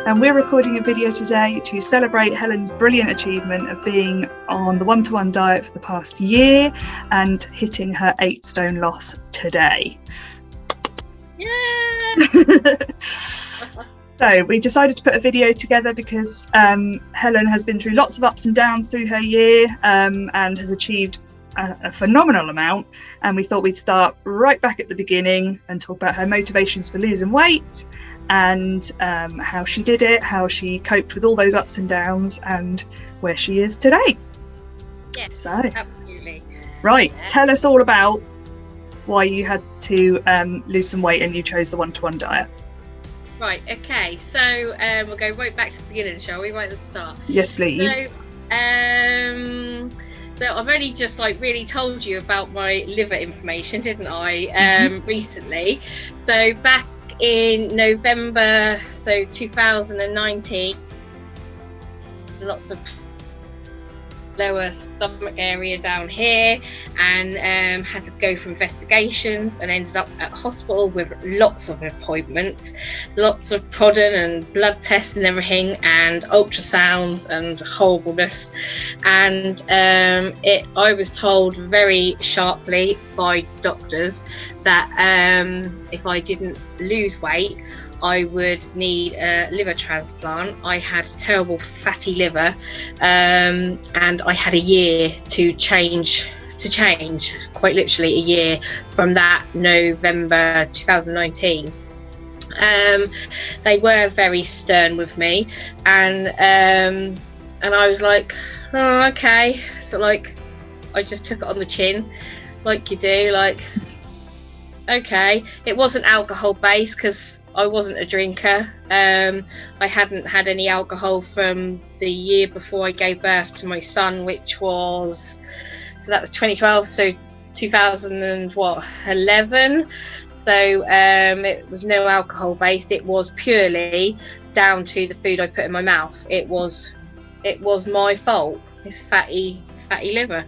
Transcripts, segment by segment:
and we're recording a video today to celebrate Helen's brilliant achievement of being on the one-to-one diet for the past year and hitting her 8 stone loss today. Yeah! So we decided to put a video together because Helen has been through lots of ups and downs through her year and has achieved a phenomenal amount, and we thought we'd start right back at the beginning and talk about her motivations for losing weight and how she did it, how she coped with all those ups and downs, and where she is today. Yes, so absolutely. Right, yeah. Tell us all about why you had to lose some weight and you chose the one-to-one diet. Right, okay, so we'll go right back to the beginning, shall we? Right at the start. Yes, please. So I've only just really told you about my liver information, didn't I, recently. So back in November, 2019, lots of lower stomach area down here, and had to go for investigations and ended up at hospital with lots of appointments, lots of prodding and blood tests and everything, and ultrasounds and horribleness. And I was told very sharply by doctors that if I didn't lose weight, I would need a liver transplant. I had a terrible fatty liver, and I had a year to change, quite literally a year from that November 2019. They were very stern with me, and I was like, oh, okay. So I just took it on the chin, like you do, okay. It wasn't alcohol based because I wasn't a drinker. I hadn't had any alcohol from the year before I gave birth to my son, which was, so that was 2012, so 2011. So it was no alcohol based. It was purely down to the food I put in my mouth. It was my fault. This fatty liver.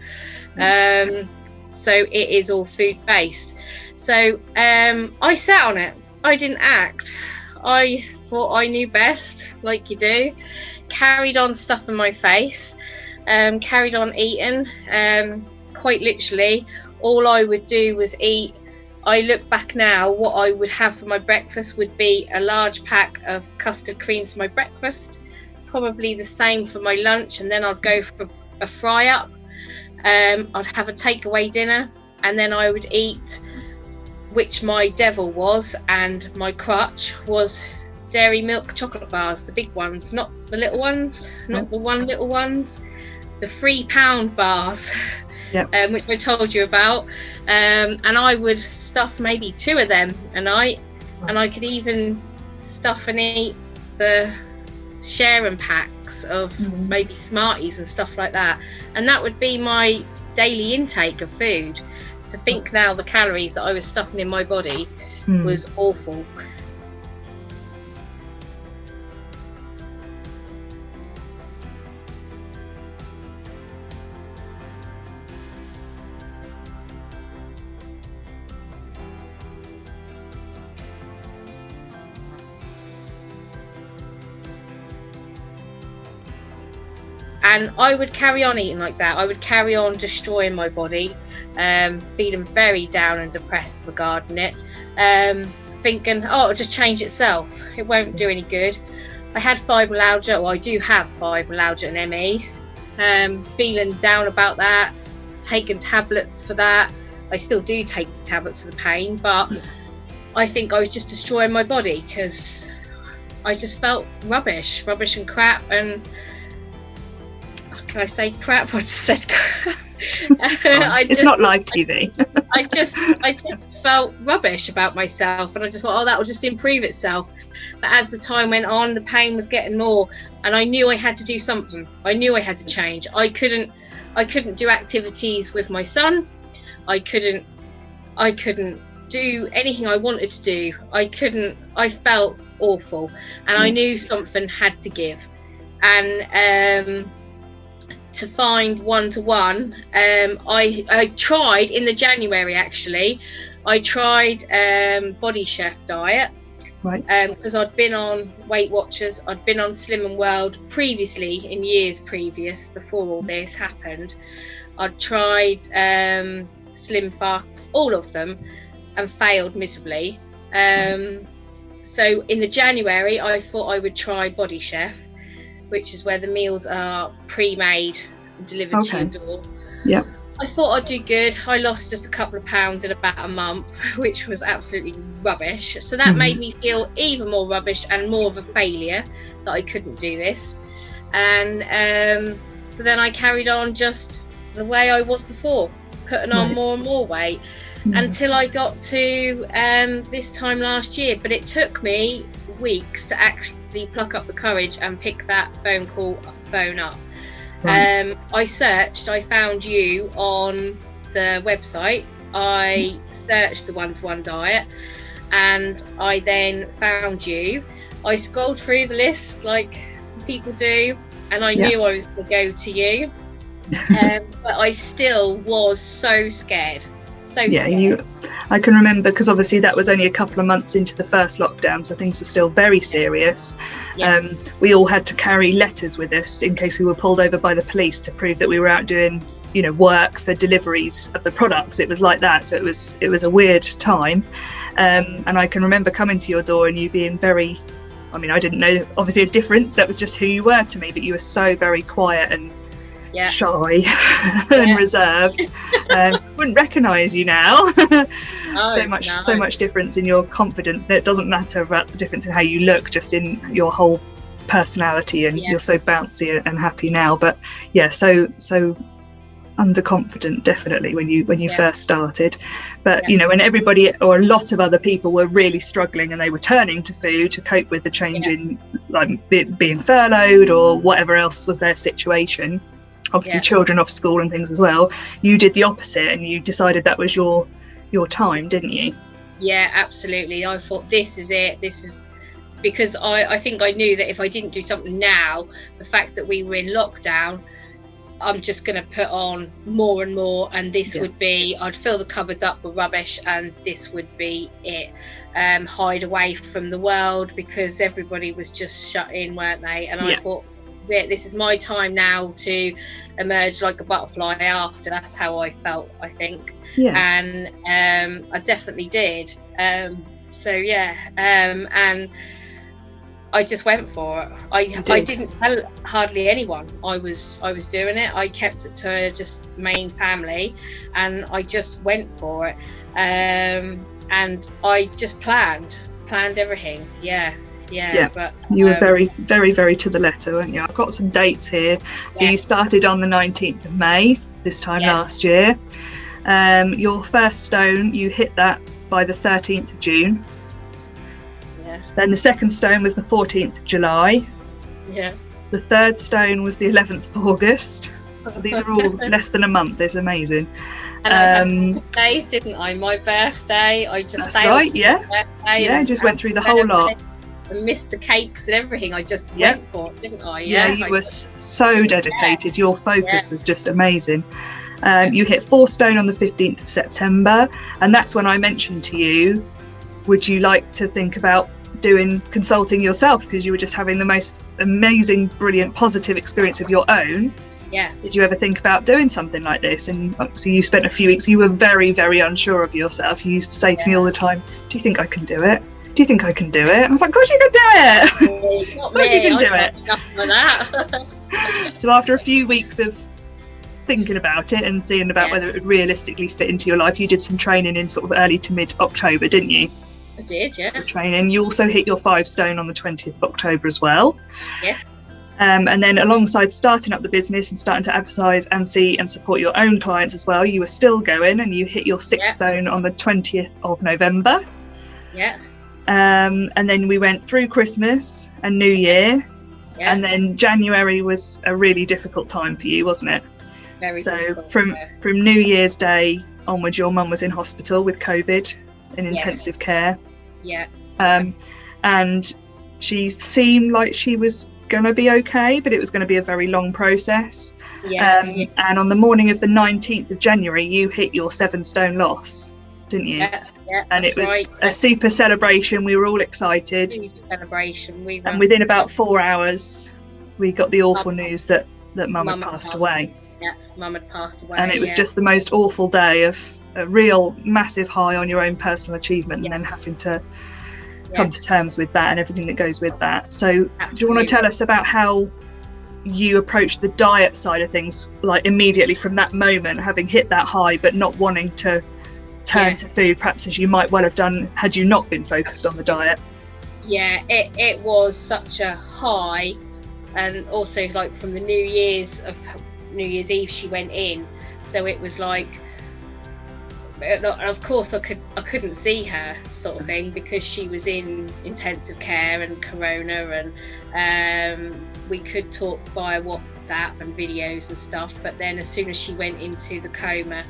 So it is all food based. So I sat on it. I didn't act. I thought I knew best, like you do. Carried on stuffing my face. Carried on eating. Quite literally, all I would do was eat. I look back now, what I would have for my breakfast would be a large pack of custard creams for my breakfast, probably the same for my lunch, and then I'd go for a fry up. I'd have a takeaway dinner, and then I would eat, which my devil was, and my crutch was dairy milk chocolate bars, the big ones, not the little ones, not the one little ones, the £3 bars. Yep. Which I told you about, and I would stuff maybe 2 of them, and I could even stuff and eat the sharing packs of maybe Smarties and stuff like that, and that would be my daily intake of food. To think now the calories that I was stuffing in my body was awful. And I would carry on eating like that. I would carry on destroying my body, feeling very down and depressed regarding it, thinking, oh, it'll just change itself. It won't do any good. I had fibromyalgia, or I do have fibromyalgia and ME, feeling down about that, taking tablets for that. I still do take tablets for the pain, but I think I was just destroying my body because I just felt rubbish and crap. And can I say crap? I just said crap. It's not live TV. I just felt rubbish about myself, and I just thought, oh, that will just improve itself. But as the time went on, the pain was getting more, and I knew I had to do something. I knew I had to change. I couldn't do activities with my son. I couldn't do anything I wanted to do. I felt awful, and I knew something had to give. And to find one-to-one, I tried in the January, actually I tried Body Chef diet, Right. Because I'd been on Weight Watchers, I'd been on Slim and World previously, in years previous, before all this happened. I'd tried Slim Fast, all of them, and failed miserably. So in the January, I thought I would try Body Chef, which is where the meals are pre-made and delivered to your door. Yeah. I thought I'd do good. I lost just a couple of pounds in about a month, which was absolutely rubbish. So that made me feel even more rubbish and more of a failure that I couldn't do this. And so then I carried on just the way I was before, putting on more and more weight until I got to this time last year. But it took me weeks to actually pluck up the courage and pick that phone up. Right. I searched, I found you on the website, I searched the one-to-one diet, and I then found you. I scrolled through the list like people do, and I knew I was going to go to you, but I still was so scared. I can remember, because obviously that was only a couple of months into the first lockdown, so things were still very serious. We all had to carry letters with us in case we were pulled over by the police to prove that we were out doing, you know, work for deliveries of the products. It was like that, so it was a weird time. And I can remember coming to your door and you being very, I mean, I didn't know obviously a difference, that was just who you were to me, but you were so very quiet and shy and reserved. Wouldn't recognise you now. So much difference in your confidence. And it doesn't matter about the difference in how you look, just in your whole personality, and you're so bouncy and happy now. But so underconfident definitely when you first started. But you know, when everybody or a lot of other people were really struggling and they were turning to food to cope with the change in like being furloughed or whatever else was their situation, obviously children off school and things as well, you did the opposite and you decided that was your time, didn't you? Yeah, absolutely. I thought, this is it. This is because I think I knew that if I didn't do something now, the fact that we were in lockdown, I'm just going to put on more and more, and this would be, I'd fill the cupboards up with rubbish, and this would be it. Hide away from the world, because everybody was just shut in, weren't they? And I thought, this is my time now to emerge like a butterfly after. That's how I felt, I think. And I definitely did. And I just went for it. I didn't tell hardly anyone I was doing it. I kept it to just main family, and I just went for it. And I just planned everything. But you were very, very, very to the letter, weren't you? I've got some dates here. So you started on the 19th of May this time last year. Your first stone, you hit that by the 13th of June. Then the second stone was the 14th of July. The third stone was the 11th of August. So these are all less than a month. It's amazing. And I had days, didn't I? My birthday, I just just went through the whole lot. I missed the cakes and everything. I just went for it, didn't I? You were so dedicated. Your focus was just amazing. You hit 4 stone on the 15th of September, and that's when I mentioned to you, would you like to think about doing consulting yourself, because you were just having the most amazing, brilliant, positive experience of your own. Did you ever think about doing something like this? And obviously you spent a few weeks, you were very, very unsure of yourself. You used to say to me all the time, do you think I can do it? Do you think I can do it? I was like, of course you can do it. Not of course you can do it. For that. So after a few weeks of thinking about it and seeing about whether it would realistically fit into your life, you did some training in sort of early to mid-October, didn't you? I did, training. You also hit your 5 stone on the 20th of October as well. Yeah. And then alongside starting up the business and starting to advertise and see and support your own clients as well, you were still going, and you hit your 6 stone on the 20th of November. And then we went through Christmas and New Year. And then January was a really difficult time for you, wasn't it? Very so difficult. From New Year's Day onwards, your mum was in hospital with COVID in intensive care. And she seemed like she was going to be okay, but it was going to be a very long process. And on the morning of the 19th of January, you hit your 7 stone loss. didn't you? Yeah, And it was right. a super celebration. We were all excited. Huge celebration. And within about 4 hours, we got the awful news that Mum had passed away. Yeah, Mum had passed away. And it was just the most awful day of a real massive high on your own personal achievement, and then having to come to terms with that and everything that goes with that. So do you want to tell us about how you approached the diet side of things, like immediately from that moment, having hit that high but not wanting to turn to food perhaps as you might well have done had you not been focused on the diet? Yeah, it was such a high. And also, like, from the New Year's Eve, she went in, so it was like, of course I couldn't see her, sort of thing, because she was in intensive care and corona, and we could talk via WhatsApp and videos and stuff, but then as soon as she went into the coma,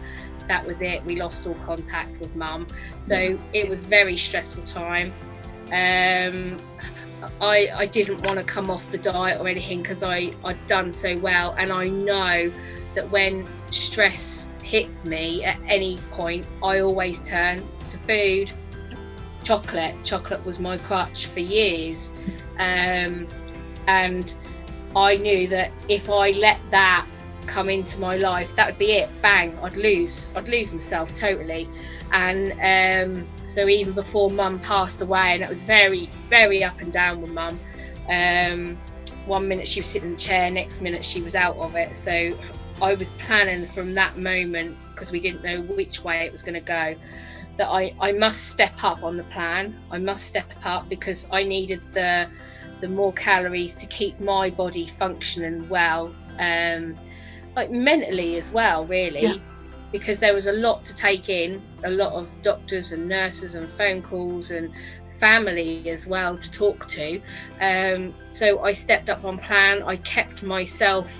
that was it. We lost all contact with Mum, so it was very stressful time. I didn't want to come off the diet or anything because I'd done so well, and I know that when stress hits me at any point, I always turn to food. Chocolate was my crutch for years, and I knew that if I let that come into my life, that would be it. Bang, I'd lose myself totally. And so even before Mum passed away, and it was very, very up and down with Mum. 1 minute she was sitting in the chair, next minute she was out of it. So I was planning from that moment, because we didn't know which way it was going to go, that I must step up on the plan. I must step up because I needed the more calories to keep my body functioning well, like mentally as well, really. Because there was a lot to take in, a lot of doctors and nurses and phone calls and family as well to talk to. So I stepped up on plan. I kept myself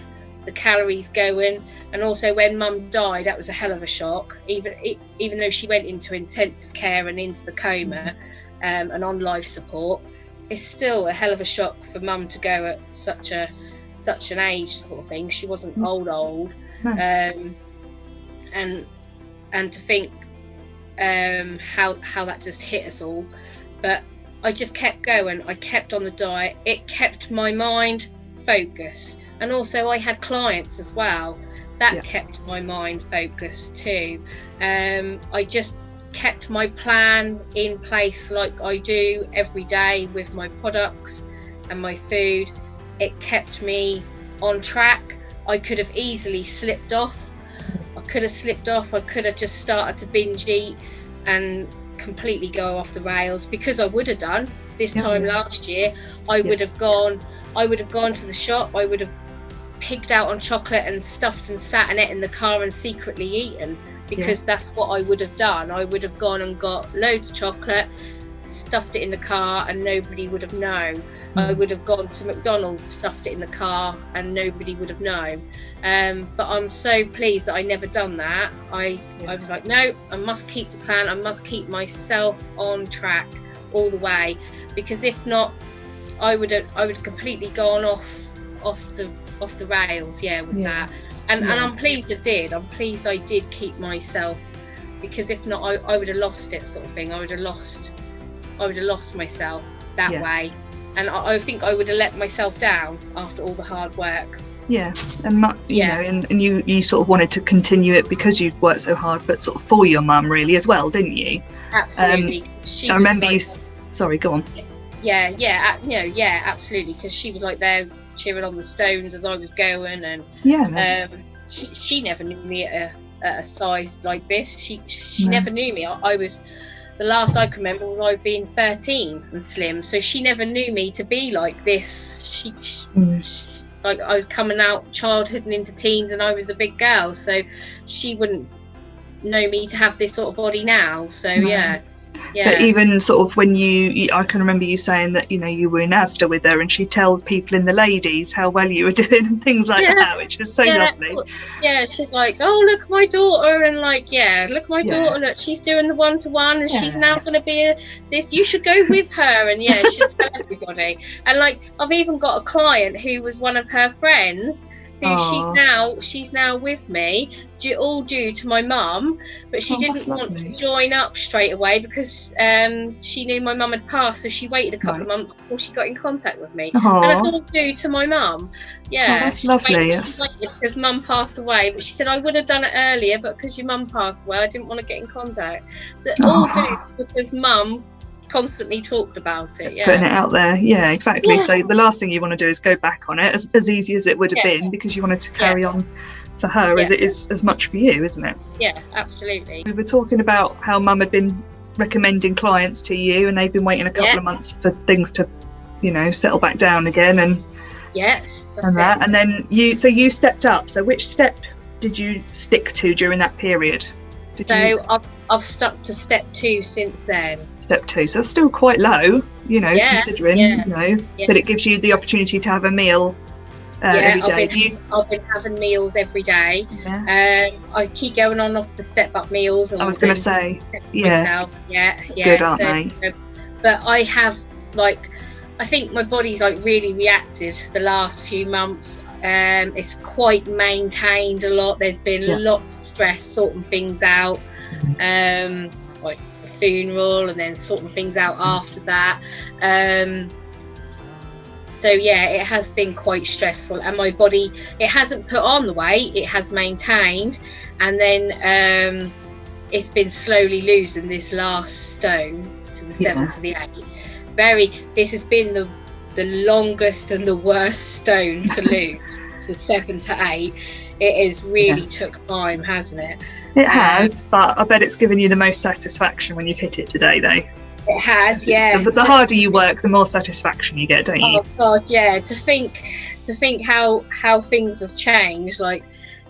the calories going, and also when Mum died, that was a hell of a shock. Even though she went into intensive care and into the coma, and on life support, it's still a hell of a shock for Mum to go at such an age, sort of thing. She wasn't old. No. And to think how that just hit us all. But I just kept going. I kept on the diet. It kept my mind focused, and also I had clients as well. That kept my mind focused too. I just kept my plan in place like I do every day with my products and my food. It kept me on track. I could have easily slipped off. I could have just started to binge eat and completely go off the rails, because I would have done this time last year. I would have gone to the shop. I would have pigged out on chocolate and stuffed and sat in it in the car and secretly eaten, because that's what I would have done. I would have gone and got loads of chocolate, stuffed it in the car, and nobody would have known. I would have gone to McDonald's, stuffed it in the car, and nobody would have known. But I'm so pleased that I never done that. I was like, no, I must keep the plan. I must keep myself on track all the way, because if not, I would have completely gone off the rails. With that. And I'm pleased it did. I'm pleased I did keep myself, because if not, I would have lost it, sort of thing. I would have lost myself that way, and I think I would have let myself down after all the hard work. And you know, and you sort of wanted to continue it because you'd worked so hard, but sort of for your mum really as well, didn't you? Absolutely. I remember you. Sorry, go on. Absolutely, because she was like there cheering on the Stones as I was going, and she never knew me at a size like this. She never knew me. I was, the last I can remember was I being 13 and slim, so she never knew me to be like this. She like, I was coming out childhood and into teens, and I was a big girl, so she wouldn't know me to have this sort of body now. So But even sort of when I can remember you saying that, you know, you were in Asda with her, and she'd tell people in the ladies how well you were doing and things like that, which was so lovely. She's like, oh, look, my daughter, and like, look, my daughter, look, she's doing the 1-to-1, and she's now going to be this, you should go with her. And she'd tell everybody. And like, I've even got a client who was one of her friends who she's now with me, all due to my mum, but she didn't want to join up straight away because she knew my mum had passed, so she waited a couple of months before she got in contact with me. And that's all due to my mum. Yeah, that's lovely. She waited because mum passed away, but she said I would have done it earlier, but because your mum passed away, I didn't want to get in contact. So all due because mum constantly talked about it. Yeah, putting it out there. Yeah, exactly. So the last thing you want to do is go back on it, as easy as it would have been, because you wanted to carry on for her as it is as much for you, isn't it? Yeah, absolutely. We were talking about how mum had been recommending clients to you, and they've been waiting a couple of months for things to, settle back down again, and and then you stepped up. So which step did you stick to during that period? I've stuck to step 2 since then. Step 2, so it's still quite low, considering, but it gives you the opportunity to have a meal every day. I've been having meals every day. I keep going on off the step up meals. I was going to say, myself. Good, aren't they? But I have, I think my body's really reacted the last few months. It's quite maintained a lot. There's been lots of stress sorting things out, like the funeral, and then sorting things out after that. So it has been quite stressful, and my body, it hasn't put on the weight, it has maintained, and then it's been slowly losing this last stone to the 7 to the 8. This has been the longest and the worst stone to lose, the 7 to 8. It has really took time, hasn't it? It has, but I bet it's given you the most satisfaction when you've hit it today, though. It has, But the harder you work, the more satisfaction you get, don't you? Oh God, yeah. To think how things have changed, where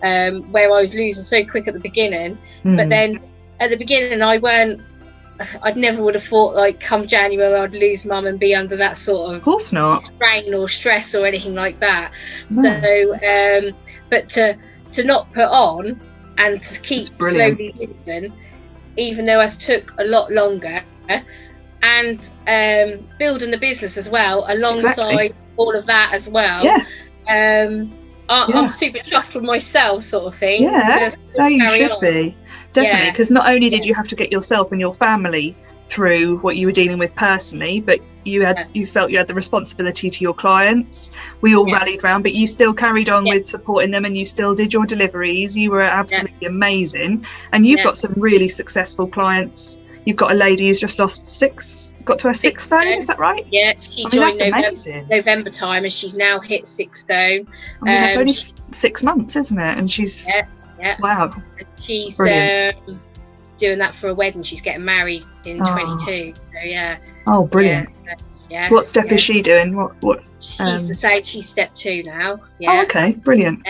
I was losing so quick at the beginning, but then at the beginning I'd never would have thought come January I'd lose mum and be under that sort of course not, strain or stress or anything like that. So but to not put on and to keep slowly losing, even though it took a lot longer, and building the business as well alongside all of that as well. I'm super chuffed with myself, sort of thing. So you should be. Definitely, because not only did you have to get yourself and your family through what you were dealing with personally, but you felt you had the responsibility to your clients. We all rallied round, but you still carried on with supporting them, and you still did your deliveries. You were absolutely amazing, and you've got some really successful clients. You've got a lady who's just got to her 6 stone, is that right? Yeah, she joined November time, and she's now hit 6 stone. That's only 6 months, isn't it? And she's wow. She's doing that for a wedding. She's getting married in 22. So Oh, brilliant. What step is she doing? What? She's the same. She's step 2 now. Oh, okay, brilliant.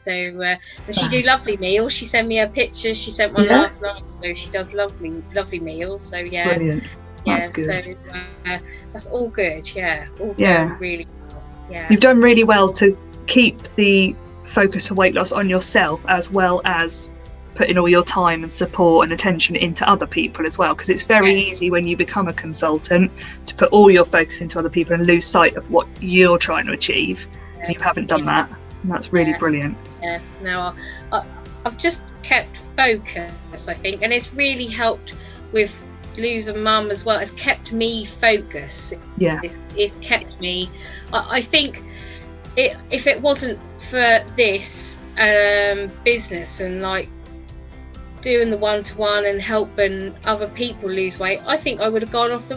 So and she do lovely meals. She sent me her pictures. She sent one last night. So she does lovely meals. So brilliant. That's good. So that's all good. All going really well. You've done really well to keep the focus for weight loss on yourself, as well as putting all your time and support and attention into other people as well, because it's very easy when you become a consultant to put all your focus into other people and lose sight of what you're trying to achieve. And you haven't done that, and that's really brilliant. No, I've just kept focus, I think, and it's really helped with losing mum as well. It's kept me focused. It's kept me. I think if it wasn't for this business and doing the one-to-one and helping other people lose weight, I think I would have gone off the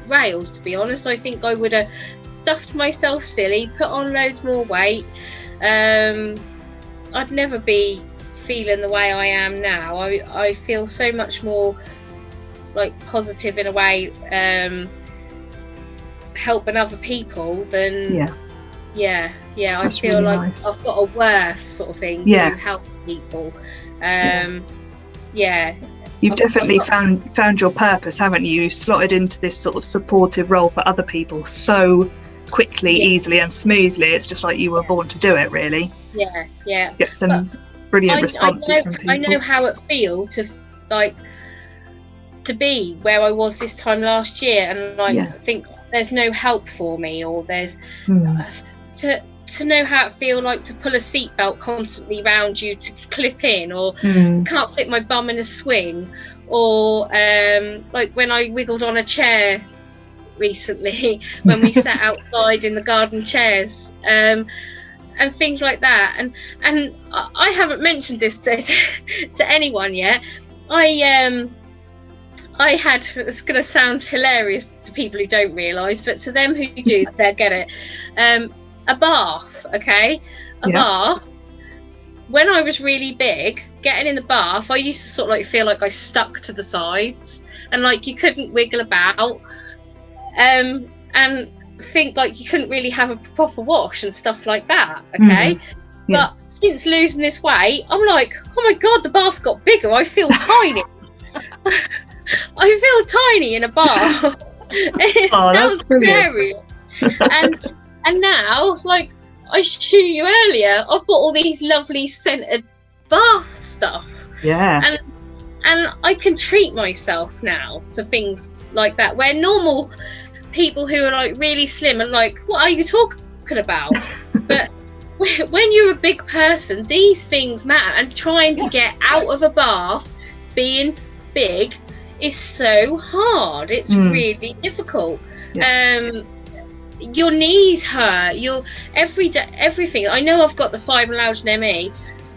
rails, to be honest. I think I would have stuffed myself silly, put on loads more weight. I'd never be feeling the way I am now. I feel so much more positive in a way, helping other people than I feel really nice. I've got a worth, sort of thing, to help people. You've definitely found your purpose, haven't you? You slotted into this sort of supportive role for other people so quickly, easily and smoothly. It's just like you were born to do it, really. Get some brilliant responses from people. I know how it feels to be where I was this time last year, and think there's no help for me, or there's to to know how it feels like to pull a seatbelt constantly around you to clip in, or can't fit my bum in a swing, or like when I wiggled on a chair recently when we sat outside in the garden chairs, and things like that. And I haven't mentioned this to anyone yet. I had, it's going to sound hilarious to people who don't realise, but to them who do, they'll get it. A bath, okay? A bath. When I was really big, getting in the bath, I used to sort of like feel like I stuck to the sides, and like you couldn't wiggle about, and think like you couldn't really have a proper wash and stuff like that, okay? But since losing this weight, I'm like, oh my God, the bath's got bigger. I feel tiny. I feel tiny in a bath. It sounds scary. And now, like I showed you earlier, I've got all these lovely scented bath stuff. Yeah. And I can treat myself now to things like that, where normal people who are like really slim are like, what are you talking about? But when you're a big person, these things matter. And trying to get out of a bath, being big, is so hard. It's really difficult. Your knees hurt, everything. I know I've got the fibromyalgia and ME,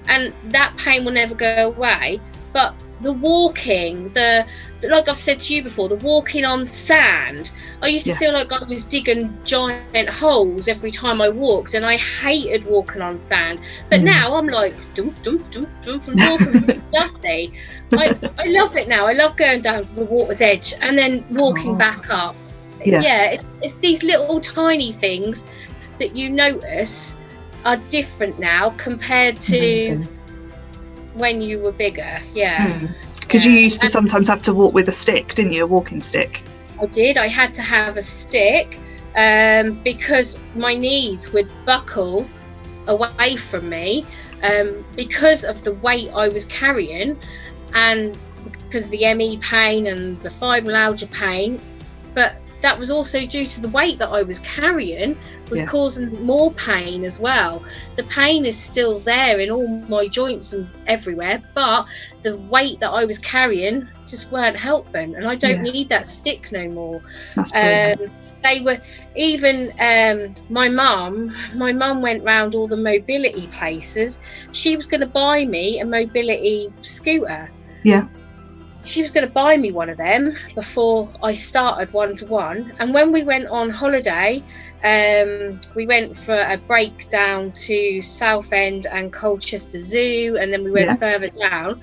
and that pain will never go away, but the walking, like I've said to you before, the walking on sand, I used to feel like I was digging giant holes every time I walked, and I hated walking on sand. But now I'm like, dump, dump, dump, dump, and walking really lovely. I love it now. I love going down to the water's edge and then walking back up. It's these little tiny things that you notice are different now compared to when you were bigger. Because you used to sometimes have to walk with a stick, didn't you? A walking stick. I did. I had to have a stick because my knees would buckle away from me because of the weight I was carrying, and because of the ME pain and the fibromyalgia pain. But that was also due to the weight that I was carrying was causing more pain as well. The pain is still there in all my joints and everywhere, but the weight that I was carrying just weren't helping, and I don't need that stick no more. They were even my mum went round all the mobility places. She was going to buy me a mobility scooter. She was going to buy me one of them before I started one-to-one. And when we went on holiday, we went for a break down to Southend and Colchester Zoo, and then we went further down.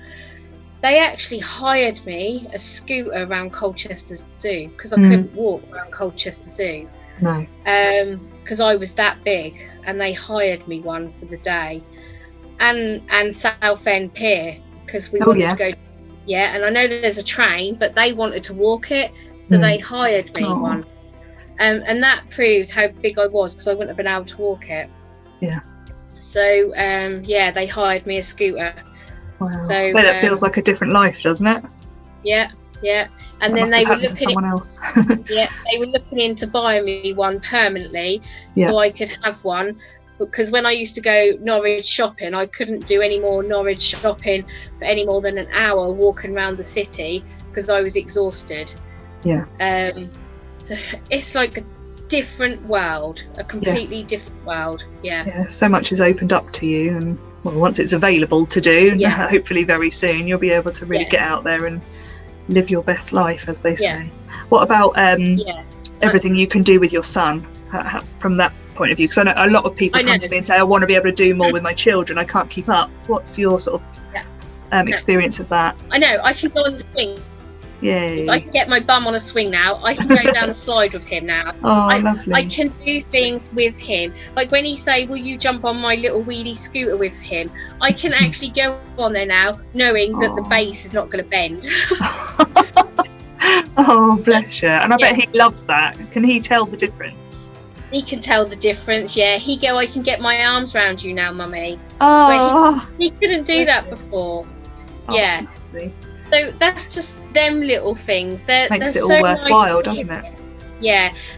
They actually hired me a scooter around Colchester Zoo because I couldn't walk around Colchester Zoo. No. Because I was that big, and they hired me one for the day. And Southend Pier, because we wanted to go. And I know there's a train, but they wanted to walk it, so they hired me one. And that proves how big I was, because I wouldn't have been able to walk it. So they hired me a scooter. Wow. So well, it feels like a different life, doesn't it? And then they were looking someone else. They were looking into buying me one permanently, so I could have one. Because when I used to go Norwich shopping, I couldn't do any more Norwich shopping for any more than an hour walking around the city because I was exhausted. So it's like a different world, a completely different world. So much is opened up to you, and well, once it's available to do, hopefully very soon, you'll be able to really get out there and live your best life, as they say. What about everything you can do with your son from that point of view? Because I know a lot of people come to me and say, I want to be able to do more with my children, I can't keep up. What's your sort of experience of that? I know, I can go on the swing. Yay. I can get my bum on a swing now. I can go down the slide with him now. Lovely. I can do things with him. Like when he say, will you jump on my little wheelie scooter with him? I can actually go on there now, knowing that the base is not going to bend. Oh, bless you. And I bet he loves that. Can he tell the difference? He can tell the difference, He go, I can get my arms around you now, mummy. He couldn't do that before. Absolutely. So that's just them little things. Makes it all worthwhile, doesn't it?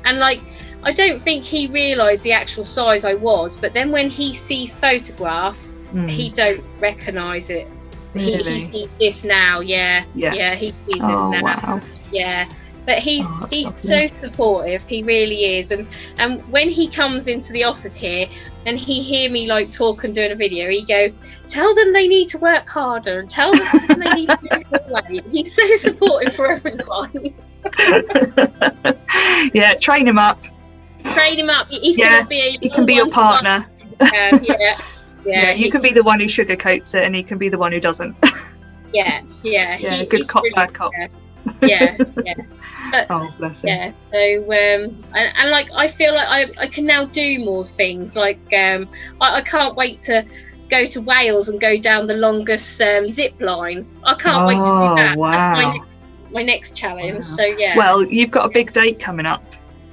And like I don't think he realised the actual size I was, but then when he sees photographs, he don't recognise it. Really? He sees this now, yeah, he sees this now. Wow. Yeah, but he's so supportive. He really is. And when he comes into the office here and he hear me like talk and doing a video, he go, tell them they need to work harder and tell them they need to lose their weight. He's so supportive for everyone. Yeah, train him up. Train him up. He's gonna be. He can be your partner. Yeah, you can be the one who sugarcoats it, and he can be the one who doesn't. Yeah. Good cop, really, bad cop. Yeah. But, oh, bless him. Yeah. So and like I feel like I can now do more things. Like I can't wait to go to Wales and go down the longest zip line. I can't wait to do that. Wow. That's my next challenge. Wow. So yeah. Well, you've got a big date coming up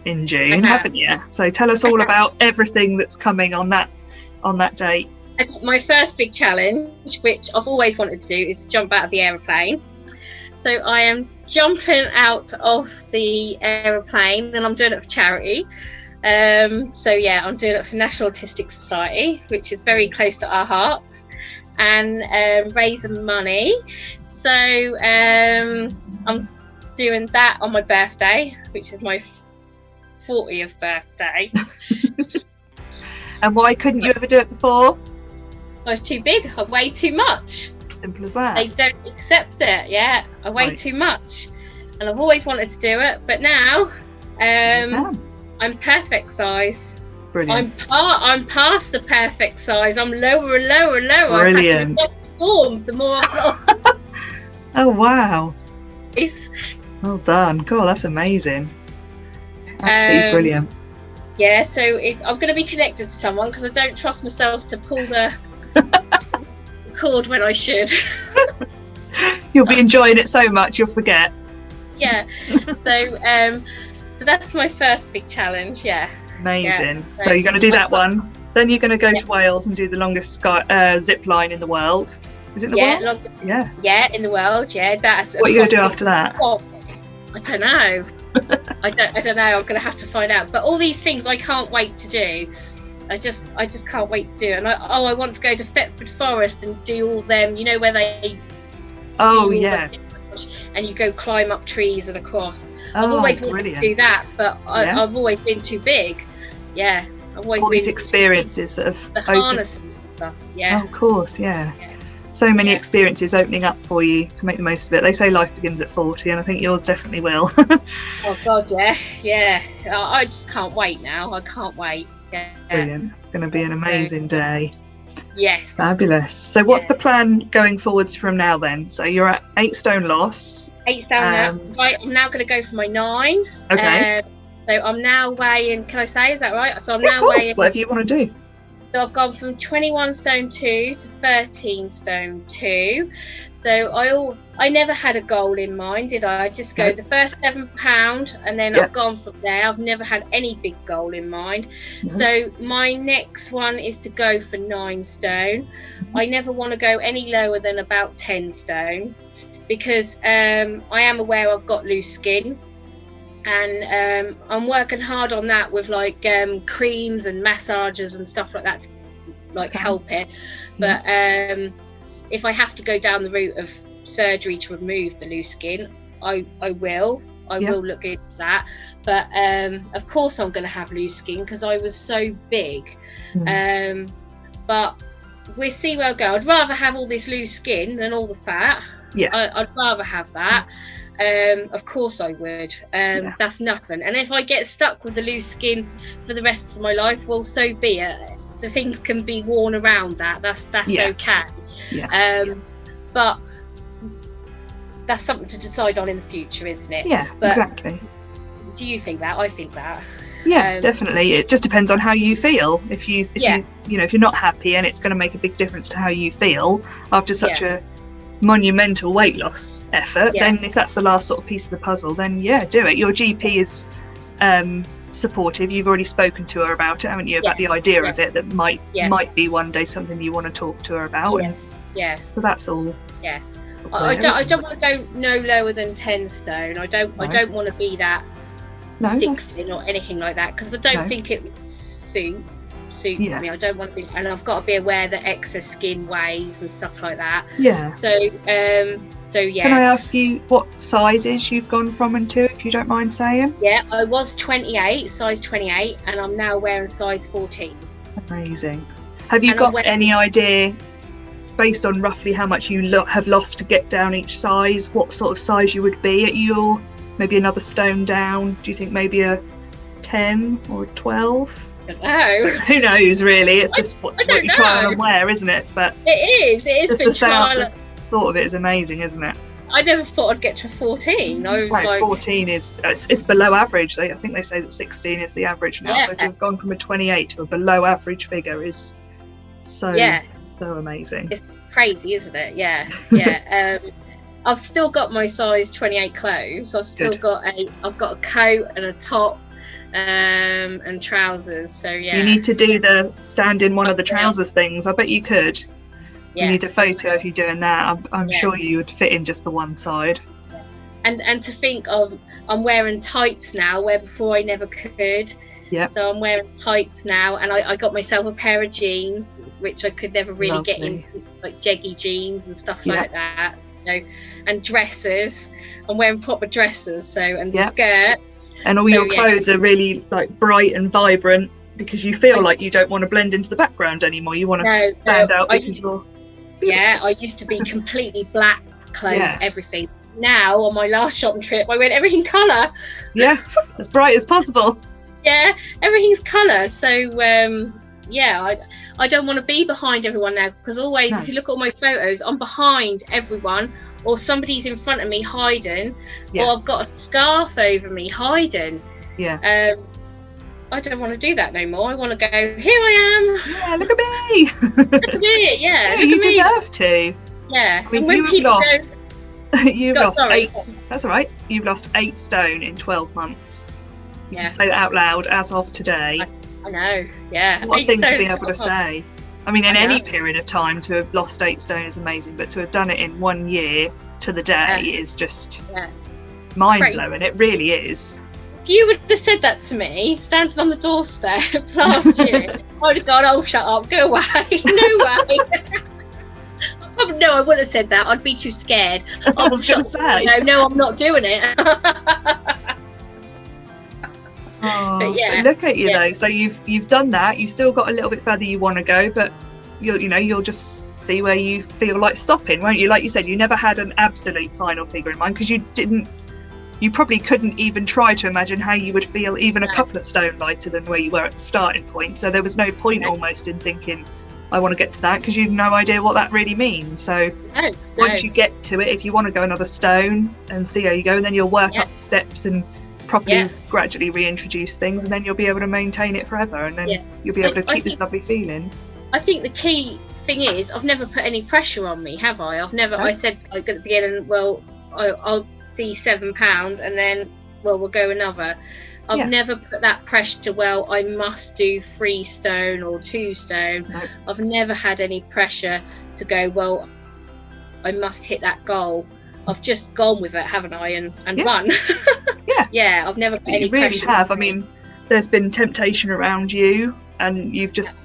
in June, haven't you? So tell us all about everything that's coming on that date. My first big challenge, which I've always wanted to do, is to jump out of the aeroplane. So I am jumping out of the aeroplane, and I'm doing it for charity. So yeah, I'm doing it for National Autistic Society, which is very close to our hearts, and raising money. So I'm doing that on my birthday, which is my 40th birthday. And why couldn't you ever do it before? I was too big. I weigh too much. Simple as that. They don't accept it. Yeah, I weigh too much, and I've always wanted to do it, but now I'm perfect size. Brilliant. I'm past the perfect size. I'm lower and lower and lower. Brilliant. I'm forms the more I've got. Oh wow. It's well done. Cool. That's amazing. Absolutely brilliant. Yeah, so I'm going to be connected to someone because I don't trust myself to pull the cord when I should. You'll be enjoying it so much you'll forget. Yeah. So that's my first big challenge. Yeah. Amazing. Yeah, so you're going to do that one. Then you're going to go to Wales and do the longest zip line in the world. Is it the world? Yeah, in the world. Yeah. That's what are you going to do after that? Oh, I don't know. I don't know. I'm going to have to find out. But all these things I can't wait to do. I just can't wait to do. And I want to go to Thetford Forest and do all them. You know where they. Oh yeah. And you go climb up trees and across. I've always wanted to do that, but I've always been too big. Yeah, I've always all been these experiences that have the harnesses and stuff. Yeah. Oh, of course, yeah. So many experiences opening up for you to make the most of it. They say life begins at 40, and I think yours definitely will. Oh God, yeah. I just can't wait now. I can't wait. Yeah. Brilliant. It's going to be an amazing day. Yeah. Fabulous. So what's the plan going forwards from now then? So you're at 8 stone loss. 8 stone now. Right, I'm now going to go for my 9. Okay. So I'm now weighing, can I say, is that right? So I'm now weighing. Whatever you want to do. So I've gone from 21 stone 2 to 13 stone 2. So I never had a goal in mind, did I? I just go the first £7 and then I've gone from there. I've never had any big goal in mind. So my next one is to go for 9 stone. I never want to go any lower than about 10 stone because I am aware I've got loose skin. And I'm working hard on that with like creams and massages and stuff like that to like help it. But if I have to go down the route of surgery to remove the loose skin, I will look into that. But of course I'm going to have loose skin because I was so big. But we'll see where I go. I'd rather have all this loose skin than all the fat. I'd rather have that. Of course I would. That's nothing. And if I get stuck with the loose skin for the rest of my life, well, so be it. The things can be worn around that. That's okay. But that's something to decide on in the future, isn't it? Yeah, but exactly. Do you think that? I think that. Yeah, definitely. It just depends on how you feel. If you're not happy and it's going to make a big difference to how you feel after such a monumental weight loss effort, then if that's the last sort of piece of the puzzle, then do it. Your GP is supportive. You've already spoken to her about it, haven't you, about the idea of it, that might be one day something you want to talk to her about. So that's all. I don't want to go no lower than 10 stone. I don't want to be that 16 or anything like that, because I don't think it would suit me. I don't want to be, and I've got to be aware that excess skin weighs and stuff like that. So can I ask you what sizes you've gone from and to, if you don't mind saying? I was 28, size 28, and I'm now wearing size 14. Amazing. Have you got any idea, based on roughly how much you have lost to get down each size, what sort of size you would be at your, maybe another stone down? Do you think maybe a 10 or a 12? I don't know. Who knows, really? It's just what you try and wear, isn't it? But it is. Just the thought of it is amazing, isn't it? I never thought I'd get to 14. I was like 14 it's below average. I think they say that 16 is the average now. So to have gone from a 28 to a below average figure is so amazing. It's crazy, isn't it? I've still got my size 28 clothes. I've got a coat and a top and trousers. So you need to do the stand in one of the trousers things. I bet you could. You need a photo of you doing that. I'm sure you would fit in just the one side. And to think of, I'm wearing tights now where before I never could. So I'm wearing tights now, and I got myself a pair of jeans, which I could never really get into, like jeggy jeans and stuff like that. And dresses. I'm wearing proper dresses, and skirts. And all your clothes are really like bright and vibrant, because you feel like you don't want to blend into the background anymore. You want to stand out because you're... I used to be completely black clothes, everything. Now, on my last shopping trip, I went everything colour. As bright as possible. Everything's colour. So, I don't want to be behind everyone now, because always, if you look at all my photos, I'm behind everyone, or somebody's in front of me hiding, or I've got a scarf over me hiding. I don't want to do that no more. I want to go, here I am. Yeah, look at me. Look at me, you deserve to. Yeah. I mean, you've lost 8. That's all right. You've lost 8 stone in 12 months. You can say that out loud as of today. I know, yeah. What a thing to be able to say. I mean, in any period of time, to have lost 8 stone is amazing, but to have done it in 1 year to the day is just mind-blowing. It really is. You would have said that to me, standing on the doorstep last year. I would have gone, oh, shut up, go away. No way. No, I wouldn't have said that. I'd be too scared. I was going to say. No, I'm not doing it. But look at you though. So you've done that. You've still got a little bit further you want to go, but you'll just see where you feel like stopping, won't you? Like you said, you never had an absolute final figure in mind, because you probably couldn't even try to imagine how you would feel even a couple of stone lighter than where you were at the starting point. So there was no point almost in thinking, I want to get to that, because you've no idea what that really means. So once you get to it, if you want to go another stone and see how you go, and then you'll work up the steps and properly gradually reintroduce things, and then you'll be able to maintain it forever, and then you'll be able to keep this lovely feeling. I think the key thing is, I've never put any pressure on me, have I? I said like at the beginning, well, I'll see £7 and then we'll go another. I've never put that pressure, well, I must do 3 stone or 2 stone. I've never had any pressure to go, well, I must hit that goal. I've just gone with it, haven't I, and run. I've never put any pressure. You really have. I mean, there's been temptation around you, and you've just,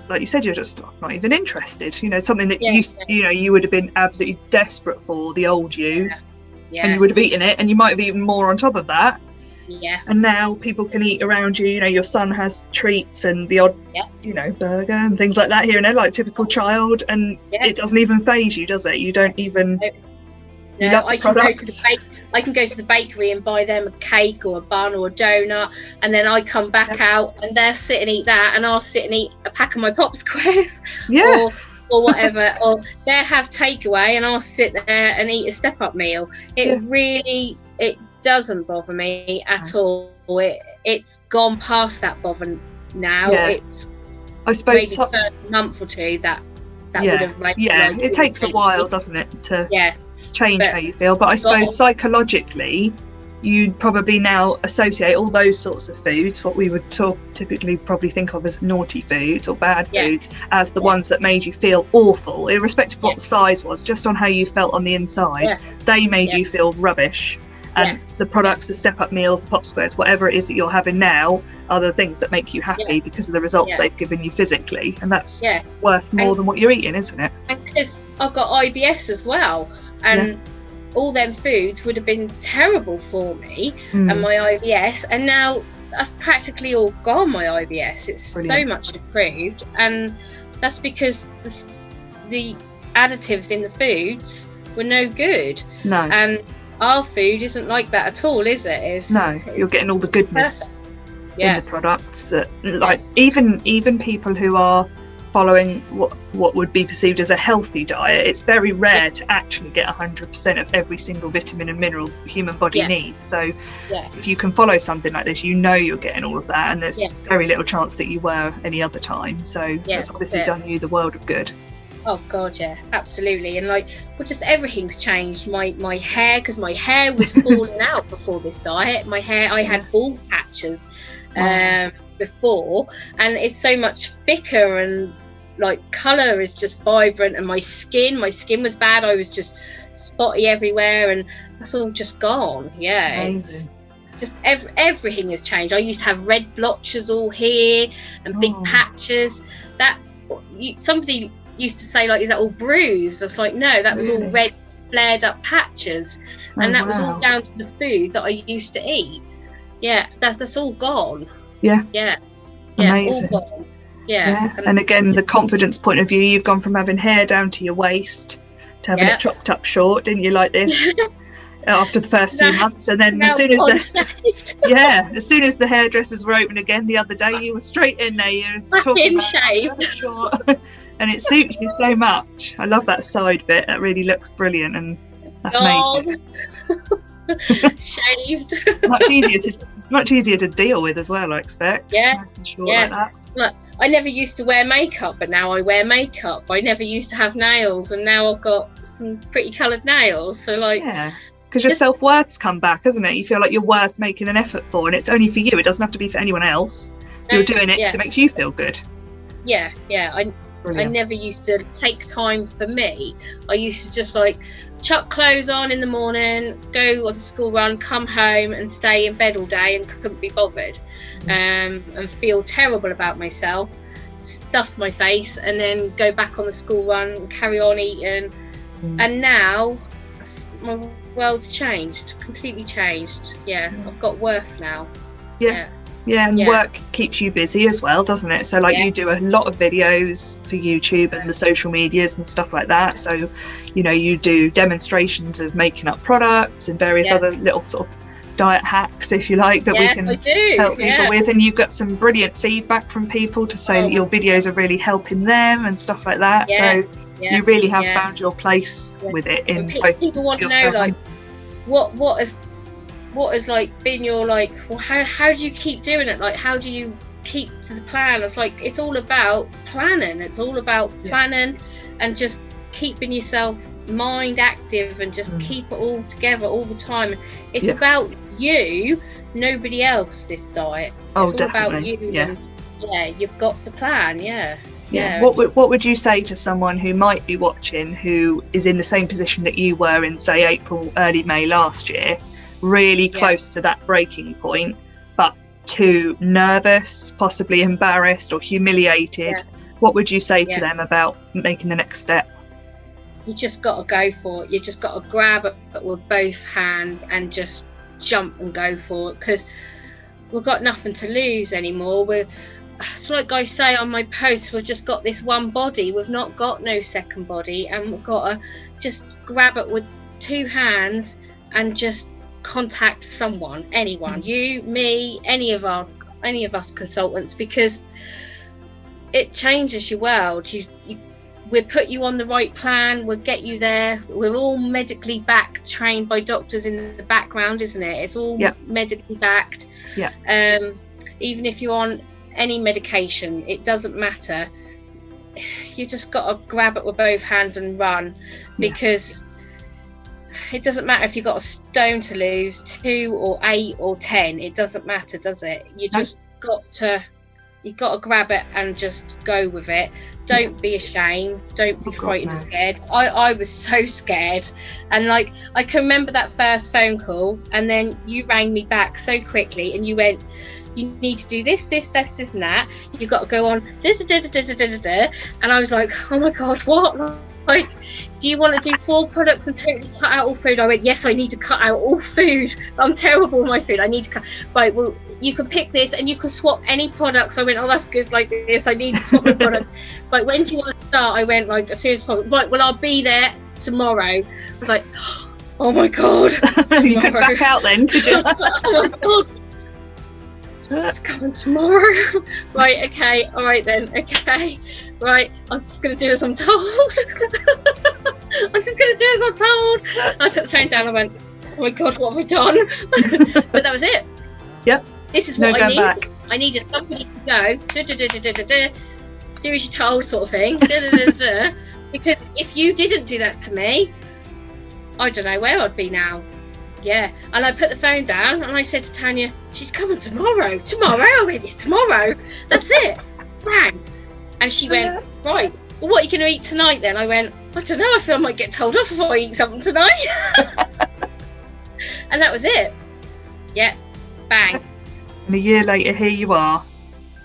like you said, you're just not even interested. Something that you would have been absolutely desperate for, the old you. And you would have eaten it, and you might have eaten more on top of that. And now people can eat around you. Your son has treats and the odd, burger and things like that here and there, like typical child, and it doesn't even faze you, does it? You don't even. No, I can go to the bakery and buy them a cake or a bun or a donut, and then I come back out and they'll sit and eat that, and I'll sit and eat a pack of my pop squares. Or whatever, or they have takeaway and I'll sit there and eat a step-up meal. It doesn't bother me at all. It's gone past that bother now. It's, I suppose, maybe a month or two that would have made it takes a while, doesn't it, to change how you feel. But I suppose psychologically, you'd probably now associate all those sorts of foods, what we would typically probably think of as naughty foods or bad foods, as the ones that made you feel awful, irrespective of what the size was, just on how you felt on the inside. They made you feel rubbish, And the products, the step up meals, the pop squares, whatever it is that you're having now, are the things that make you happy because of the results they've given you physically, and that's worth more than what you're eating, isn't it? And because I've got IBS as well, and all them foods would have been terrible for me and my IBS, and now that's practically all gone. My IBS, it's so much improved, and that's because the additives in the foods were no good. No. And our food isn't like that at all, is it? You're getting all the goodness in the products that, like, even people who are following what would be perceived as a healthy diet, it's very rare to actually get 100% of every single vitamin and mineral the human body needs. So if you can follow something like this, you're getting all of that, and there's very little chance that you were any other time. So it's obviously done you the world of good. Oh God, yeah, absolutely. And just everything's changed. My hair, because my hair was falling out before this diet. My hair, I had bald patches before, and it's so much thicker, and colour is just vibrant. And my skin was bad. I was just spotty everywhere, and that's all just gone. Yeah, amazing. It's just everything has changed. I used to have red blotches all here and big patches. That's somebody used to say, is that all bruised? I was like, no, that was all red flared up patches, and that was all down to the food that I used to eat. That's all gone. Amazing. All gone. And again, the confidence point of view, you've gone from having hair down to your waist to having it chopped up short, didn't you, like this? After the first few months, and then as soon as the hairdressers were open again the other day, you were straight in there. You're talking about short. And it suits you so much. I love that side bit. That really looks brilliant, and that's amazing. Shaved. much easier to deal with as well, I expect. Nice and short like that. Look, I never used to wear makeup, but now I wear makeup. I never used to have nails, and now I've got some pretty coloured nails. So because your self-worth's come back, hasn't it? You feel like you're worth making an effort for, and it's only for you. It doesn't have to be for anyone else. You're doing it because it makes you feel good. I never used to take time for me. I used to just chuck clothes on in the morning, go on the school run, come home and stay in bed all day and couldn't be bothered, and feel terrible about myself, stuff my face, and then go back on the school run and carry on eating. And now my world's changed, completely changed. I've got worth now. And work keeps you busy as well, doesn't it? So you do a lot of videos for YouTube and the social medias and stuff like that. So you do demonstrations of making up products and various other little sort of diet hacks, if you like, that we can help people with. And you've got some brilliant feedback from people to say that your videos are really helping them and stuff like that. So you really have found your place with it. In people want to know what has been your well, how do you keep doing it? How do you keep to the plan? It's all about planning. It's all about planning and just keeping yourself mind active and just keep it all together all the time. It's about you, nobody else, this diet. It's all about you. And you've got to plan. What would you say to someone who might be watching, who is in the same position that you were in, say, April, early May last year, really close to that breaking point, but too nervous, possibly embarrassed or humiliated? What would you say to them about making the next step? You just got to go for it. You just got to grab it with both hands and just jump and go for it, because we've got nothing to lose anymore. It's like I say on my post, we've just got this one body. We've not got no second body, and we've got to just grab it with two hands and just contact someone, anyone, you, me, any of us consultants, because it changes your world. We'll put you on the right plan, we'll get you there. We're all medically backed, trained by doctors in the background, isn't it? It's all medically backed. Even if you're on any medication, it doesn't matter. You just got to grab it with both hands and run, because it doesn't matter if you've got a stone to lose, 2 or 8 or 10. It doesn't matter, does it? You just got to you've got to grab it and just go with it. Don't be ashamed. Don't be frightened and scared. I was so scared, and like I can remember that first phone call, and then you rang me back so quickly, and you went, "You need to do this, and that. You've got to go on." And I was like, "Oh my god, what?" Like, do you want to do 4 products and totally cut out all food? I went, yes, I need to cut out all food. I'm terrible with my food. I need to cut. Right, well, you can pick this and you can swap any products. I went, oh, that's good, like this. I need to swap the products. Right, when do you want to start? I went, like, as soon as possible. Right, well, I'll be there tomorrow. I was like, oh my god. You could back out then, could you? Oh my god. It's coming tomorrow. Right, okay, all right then, okay. Right, I'm just going to do as I'm told. I'm just going to do as I'm told. I put the phone down and went, oh my god, what have I done? But that was it. Yep. This is what I needed. Back. I needed somebody to go, do as you're told sort of thing. Because if you didn't do that to me, I don't know where I'd be now. Yeah, and I put the phone down and I said to Tanya, she's coming tomorrow. I went, yeah, tomorrow. That's it. Bang. And she went, right, well, what are you going to eat tonight then? I went, I don't know, I feel I might get told off if I eat something tonight. And that was it. Yeah, bang. And a year later, here you are.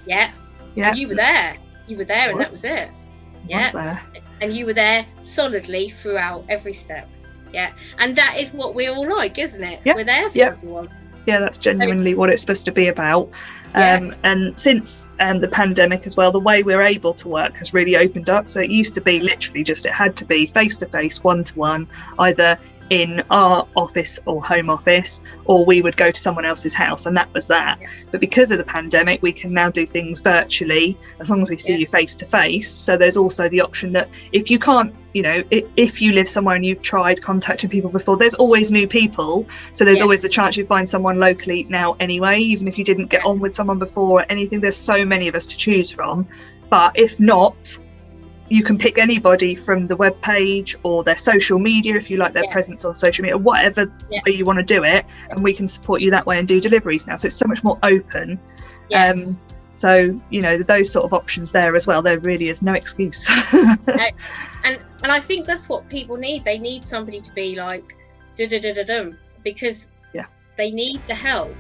Yeah. And you were there. And that was it. Yeah. And you were there solidly throughout every step. Yeah, and that is what we're all like, isn't it? Yep. We're there for everyone. Yeah, that's genuinely what it's supposed to be about. And since the pandemic as well, the way we're able to work has really opened up. So it used to be literally just, it had to be face-to-face, one-to-one, either in our office or home office, or we would go to someone else's house, and that was that. But because of the pandemic, we can now do things virtually as long as we see you face to face. So there's also the option that if you can't, if you live somewhere and you've tried contacting people before, there's always new people, so there's always the chance you find someone locally now anyway, even if you didn't get on with someone before or anything. There's so many of us to choose from. But if not, you can pick anybody from the web page or their social media, if you like their presence on social media, whatever way you want to do it, and we can support you that way and do deliveries now. So it's so much more open. So those sort of options there as well, there really is no excuse. and I think that's what people need. They need somebody to be like because they need the help,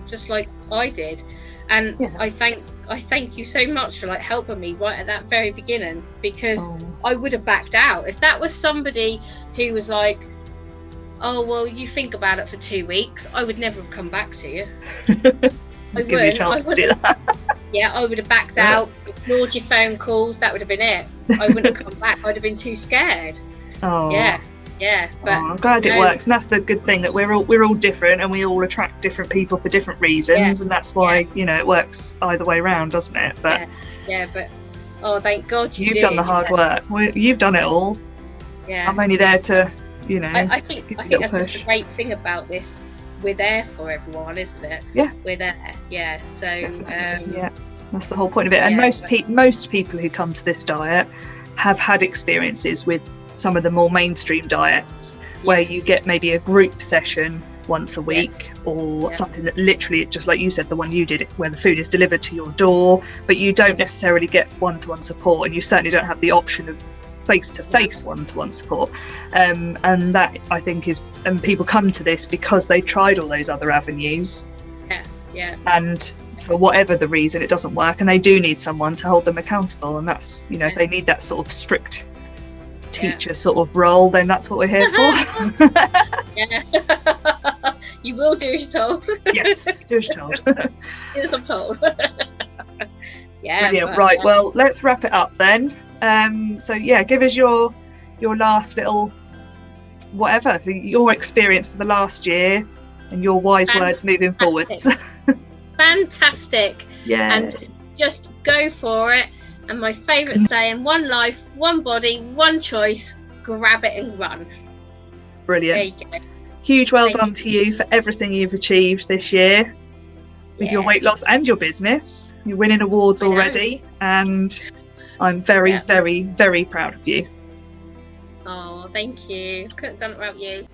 just like I did. And I thank you so much for like helping me right at that very beginning, because I would have backed out if that was somebody who was like, oh well, you think about it for 2 weeks. I would never have come back to you. I would. To do that. Yeah, I would have backed out, ignored your phone calls. That would have been it. I wouldn't have come back. I'd have been too scared. Yeah, but I'm glad it works, and that's the good thing, that we're all different, and we all attract different people for different reasons, and that's why it works either way around, doesn't it? But but thank God you've done the hard work. You've done it all. Yeah, I'm only there to I think that's just the great thing about this. We're there for everyone, isn't it? Yeah, we're there. Yeah, so that's the whole point of it. And most people who come to this diet have had experiences with some of the more mainstream diets where you get maybe a group session once a week or something that literally, just like you said, the one you did, where the food is delivered to your door, but you don't necessarily get one-to-one support, and you certainly don't have the option of face-to-face one-to-one support, and that I think is, and people come to this because they tried all those other avenues and for whatever the reason it doesn't work, and they do need someone to hold them accountable, and that's if they need that sort of strict teacher sort of role, then that's what we're here for. You will do as you're told. Yes, do as you're told. Do as I'm told. Brilliant. Right, well, let's wrap it up then. So give us your last little whatever, your experience for the last year and your wise words moving forwards. Fantastic. And just go for it. And my favourite saying, one life, one body, one choice, grab it and run. Brilliant. There you go. Huge well done to you for everything you've achieved this year with your weight loss and your business. You're winning awards already, and I'm very, very, very proud of you. Oh, thank you. Couldn't have done it without you.